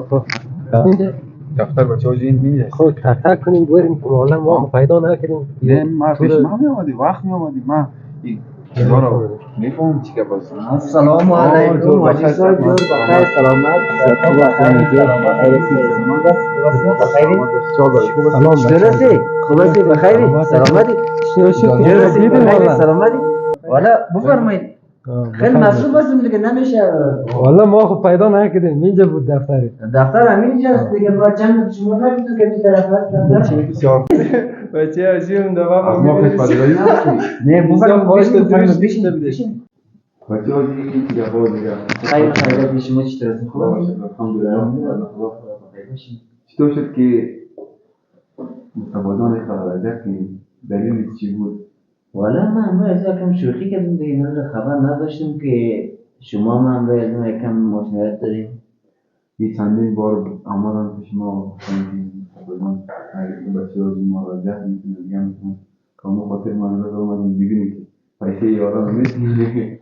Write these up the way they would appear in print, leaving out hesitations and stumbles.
خب اینجا دفتر بچه ها جین میگه خب تک کنیم بریم حالا ما پیدا نکردیم. نه ما پیش ما میامدی وقت میامدی ما این چیزا رو میفهمم چی که باز. السلام علیکم حاجی صاحب جور بخیر سلامت خوب هستی بخیری سلامتی سلامتی والا بفرمایید خیلی مصروف هستیم دیگه نمیشه والا ما خب پیدا نکردیم اینجا بود دفتر همینجاست دیگه ما چند شما نمیدونم که این طرف هست بچه هاشی اون دفعه ما خیلی پدرایی نه بفرمایید بشین بچه ها دیگه که دفعه دیگه خیلی خیلی شما چطور خوب الحمدلله چطور شد که متبادان خلالزه کنیم دلیل چی بود؟ والا ما امروز از یکم شوخی کردیم دیگه اینا خبر نداشتیم که شما ما امروز از یکم مشاهد داریم یه چندین بار آمدن پیش ما گفتن تقریبا اگه بچه ها جی مراجعه میکنه دیگه میکنن که ما خاطر ما امروز آمدیم ببینیم که پیسه یاران میکنیم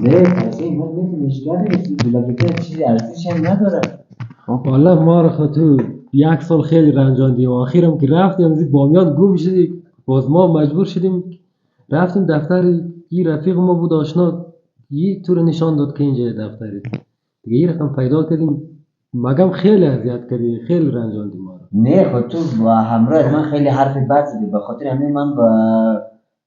نه پیسه ما میتونیم اشکال نیست بلکه چیزی ارزشی هم نداره والا ما رو خطو یک سال خیلی رنجاندیم آخرم که رفتیم زی بامیان گم شدیم باز ما مجبور شدیم رفتیم دفتر یه رفیق ما بود آشنا یه طور نشان داد که اینجا دفتری دیگه یه رقم پیدا کردیم مگم خیلی اذیت کردی خیلی رنجاندیم ما رو. نه خود تو با همراه من خیلی حرف بد زدی به خاطر همین من با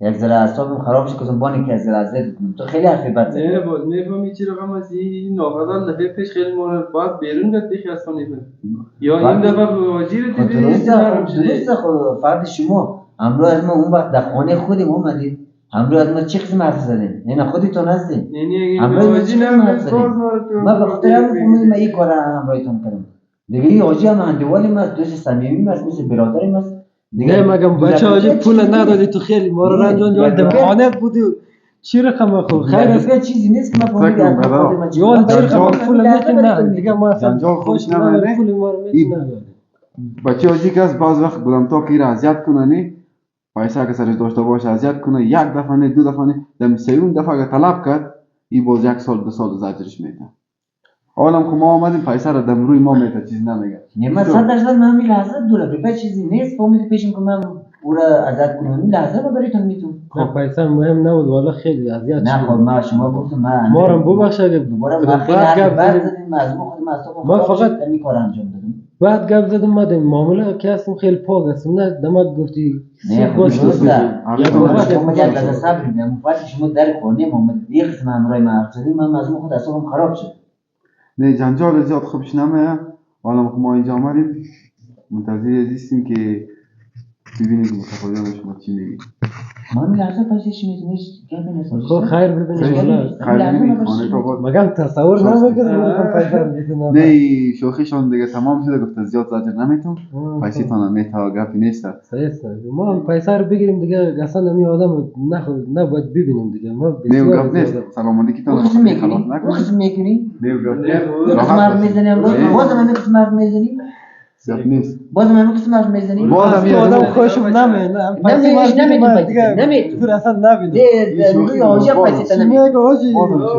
یک ذره اعصابم خراب شد که بانی که از اذیت کنم تو خیلی حرف بد زدی نه باز میفهمی چی رقم است این ناخدار دفعه پیش خیلی ما رو باز بیرون داد دیگه از خانه یا این دفعه واجی رو دیدی درسته خود فرد شما امروز ما اون وقت در خانه خودم اومدیم امروز ما چه قسم حرف زدیم نه خودتون هستین امروز واجی ما به خاطر همین ما این کار امروزتون کردم دیگه این حاجی هم اندوالی ما دوست صمیمی است مثل برادری ما نه مگم بچه حاجی پول ندادی تو خیلی ما رو رنجاندی در خانه بودی چی رقم خو خیر است چیزی نیست که ما فهمیدیم یال چی رقم پول نمیتونی نه دیگه ما جنجال خوش نمیاد پول ما رو میتونی بچه حاجی که از بعض وقت بودم تا که اذیت کنه نه پیسه که سرش داشته باشه اذیت کنه یک دفعه نه دو دفعه نه دم سوم دفعه اگه طلب کرد این باز یک سال دو سال زجرش میده حالا که ما آمدیم پیسه رو دم روی ما میده چیزی نمیگه نه من 100% من همین لحظه دوره به چیزی نیست فهمید پیشم که من او را اذیت کنم این لحظه ما برایتون میتونم خب پیسه مهم نبود والا خیلی اذیت نه خب ما شما گفتم ما رو ببخشید دوباره ما خیلی بعد زدیم از ما خود ما فقط این کار انجام دادم بعد گپ زدم ما معامله که هستم خیلی پاک هستم نه دمت گفتی نه گوشت شما یک لحظه صبر کنید وقتی شما در خانه ما دیگه قسم امرای ما حرف زدیم من از خود اعصابم خراب شد نه جنجال زیاد خوبش نمیاد حالا ما اینجا آمدیم منتظر هستیم که ببینید متفاوضان شما چی میگی من لحظه پسش میتونیش گپ نیست خب خیر ببینید خیر ببینید خانه تو بود مگم تصور نمیکنم پیسه میتونم نه شوخیشون دیگه تمام شده گفت زیاد زجر نمیتون پیسه تون میتا گپی نیست صحیح ما پیسه رو بگیریم دیگه اصلا نمی آدم نباید ببینیم دیگه ما بسیار گپ نیست سلام علیکم خلاص نکنید میکنی نه قسم میزنیم بازم من قسم میزنیم گپ نیست بازم من قسم میزنیم بازم آدم خوشم نمیاد نمیتون تو اصلا نبینم روی حاجی پیسه نمیتون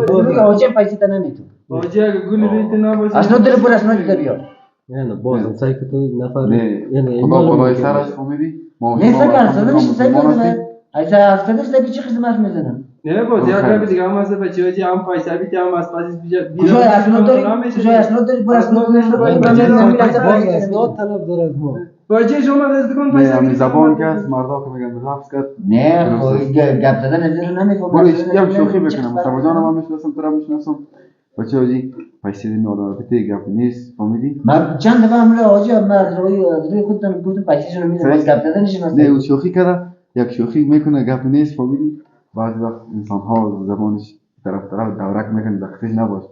روی حاجی پیسه نمیتون حاجی اگه گلی روی تو نباشه اصلا دل پر اصلا در بیار نه بازم سعی که تو نفر یعنی خدای سرش فهمیدی نه فکر کنم سعی کنم ایسا افتادش لگی چه خدمت میزنم نه باز یک لب دیگه هم از بچه هایی هم پیسه بیتی هم از پاسیز بیجا کجای اسناد داری پر اسناد طلب داره از ما باجی شما دست کن پیسه نه زبان که است مردا که میگن لفظ کرد نه خب گپ زدن از رو نمیفهمم برو هم شوخی بکنم سبجان ما میشناسم تو را میشناسم بچه حاجی پیسه دین آدم بده گپ نیست فهمیدی من چند دفعه امروز حاجی من روی خودتون گفتم پیسه رو میدم گپ زدنش نه او شوخی کرده یک شوخی میکنه گپ نیست فهمیدی بعضی وقت انسان ها زبانش طرف دورک میکنه دقیقش نباشه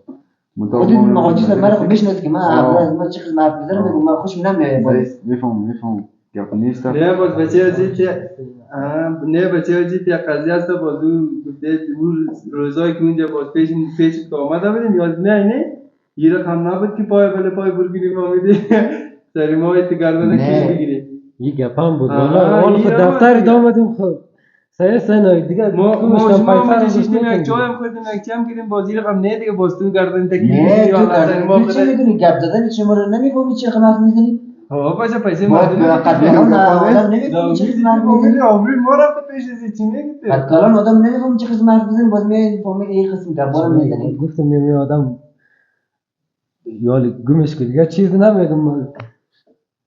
خودت مهاجر من خب میشناسی که من امروز ما چه خدمت میذارم میگم من خوشم نمیاد میفهم گپ نیست نه باز بچه هایی که نه بچه هایی که قضیه است باز گفته روزایی که اونجا باز پیش که آمده بودیم یاد نه یه رقم نبود که پای برگیریم آمیدی سری ما ایت گردنه کش بگیریم یه گپ هم بود حالا خود دفتر آمدیم خب سه دیگه ما گوشتم ما پیسر نشستیم یک میکنیم. چای هم خوردیم یک چی هم کردیم بازی رقم نه دیگه باز تو گردن تکلیف نه یا تو نظر ما تو چی بده میدونی گپ زدن شما رو نمیفهمی چه حرف میزنی ها باشه پیسه ما مردم قدران آدم نمیفهمی چه قسم حرف فامیلی میزنی عمری ما رفته پیش از چی میگی قدران آدم نمیفهمی چه قسم حرف میزنی باز میای فامیل یک قسم گپا رو میزنی گفتم می آدم یالی گمش که دیگه چیز نمیگم من.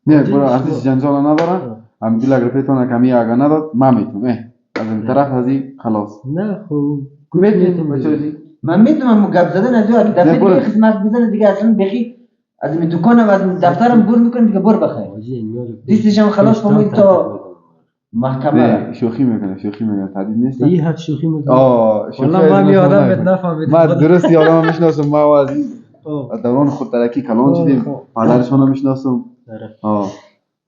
نه برو ارزش جنجال نداره همینجوری اگر پیتونه کمی اگه نداد من میتونم از این طرف هزی خلاص نه خوب میتونم بچه من میدونم مو گپ زدن از اگه دفعه برو. دیگه قسم حرف میزنه دیگه اصلا بخی از این دکانم از این دفترم بور میکنه دیگه بر بخیر دیستش هم خلاص فامیل تا محکمه نه شوخی میکنه تدید نیست این حد شوخی میکنه شوخی والله من می آدم بهت نفهمید نفهمید من درست یادم میشناسم ما و عزیز آه. دوران خود ترکی کلان شدیم پدرشون رو میشناسم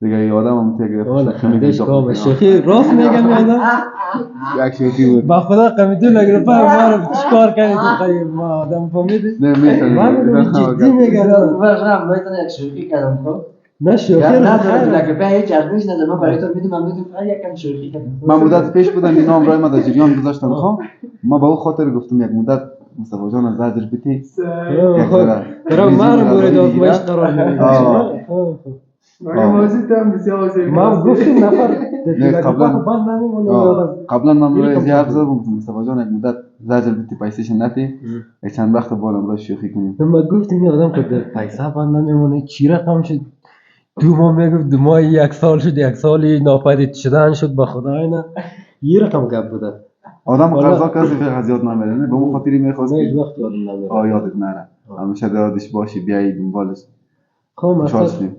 دیگه یادم هم تگرفت والا خمیدش کامه شوخی راست میگم یادم یک شوخی بود با خدا قمیدو نگره پای ما رو چیکار کردی تو خیلی ما آدم فهمیدی نه میتونی من جدی میگم من باید یک شوخی کردم خب نه شوخی نه رو نه دیگه به هیچ ارزش نداره من برای تو میدونم من میدونم یک کم شوخی کردم من مدت پیش بودم این نام رای ما در جریان گذاشتم خب ما با او خاطر گفتم یک مدت مصطفی جان از زجر بیتی برای من رو مورد آزمایش قرار میدی مگه بازی هم بسیار آزیر ما گفتیم نفر قبلا من روی زی حرف زدم گفتم مصطفی جان یک مدت زجر بیتی پیسش نتی یک چند وقت بالم را شوخی کنیم ما گفتیم این آدم که پیسه بند نمیمونه چی رقم شد 2 ماه میگفت 2 ماه 1 سال شد 1 سالی ناپدید شدن شد به خدا اینا یه رقم گپ بوده آدم قرضا کسی فقط یاد نمیره نه به اون خاطری میخواست هیچ که وقت یادم نمیره یادت نره همیشه یادش باشی بیایی دنبالش خب خوشحال مثلا شدیم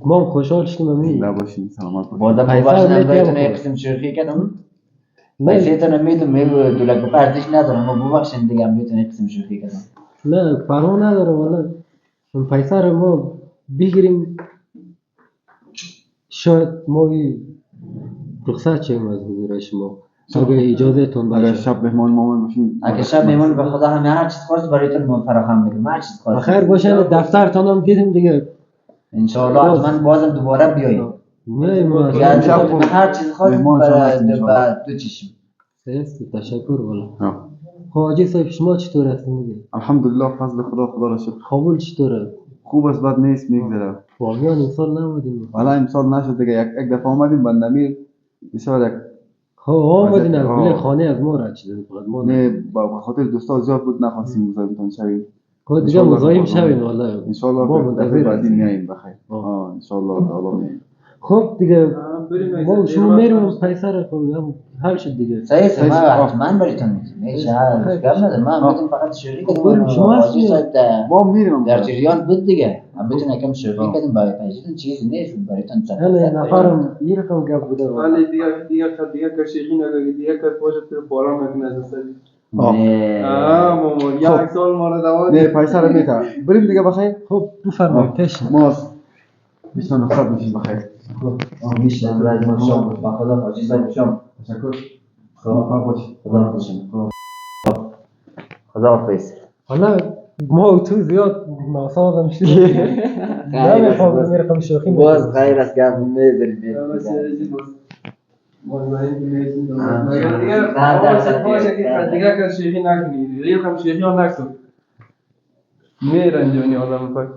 ما هم خوشحال شدیم زنده همین باشین سلامت باشین بازم ببخشید برایتون یک قسم شوخی کردم پیسه تون میدونم میگو دولت ارزش نداره ما ببخشید دیگه برایتون یک قسم شوخی کردم نه پروا نداره والا چون پیسه رو ما بگیریم شاید ما رخصت شیم از حضور شما اگه اجازه تون اگر باشه شب مهمان مامان باشین اگه شب میمون به خدا همه هر چیز خواست برایتون ما فراهم میکنیم هر چیز خواست بخیر باشه دفترتون هم دیدیم دیگه ان شاء الله حتما بازم دوباره بیایید نه ما دیگه هر چیز خواست مهمان شما هستیم ان شاء الله. بعد دو چشم تشکر والا حاجی صاحب شما چطور هستین دیگه الحمدلله فضل خدا را شکر قبول چطوره خوب است بد نیست میگذره واقعا این سال نمودیم والا امسال نشد دیگه یک دفعه آمدیم بندمیر بسیار یک آمدین از بله خانه از ما رد شدیم فقط ما نه با خاطر دوستا زیاد بود نخواستیم مزاحمتان شویم دیگه مزاحم شویم والا ان شاء الله دفعه بعدی میاییم بخیر ان شاء الله تعالی میاییم خب دیگه ما شما میریم پیسه رو خب حل شد دیگه صحیح ما حتما برایتون میگیم هیچ گپ نداره من بدون فقط شوخی کردم شما حاجی صاحب ما میریم در جریان بود دیگه هم بتون یکم شوخی کردیم برای پیسه‌تون چیزی نیست برایتون نه نفرم یه رقم گپ بوده ولی دیگه که شیخی نگه دیگه که باشه تو بارا میکنه از سری ماما یک سال ما رو دواد نه پیسه رو میتا بریم دیگه بخیر خب بفرمایید پیش ما بیشتر نخواد میشیم بخیر میشه من شام با خدا حاجی صاحب شام تشکر خدا باشی خدا حافظ خدا حافظ حالا ما و تو زیاد ناسازم شدیم نمیفهمم این رقم شوخی باز غیر از گپ میذاریم دیگه که شیخی نکنی دیگه هم شیخی ها نکن میرنجونی آدم پاک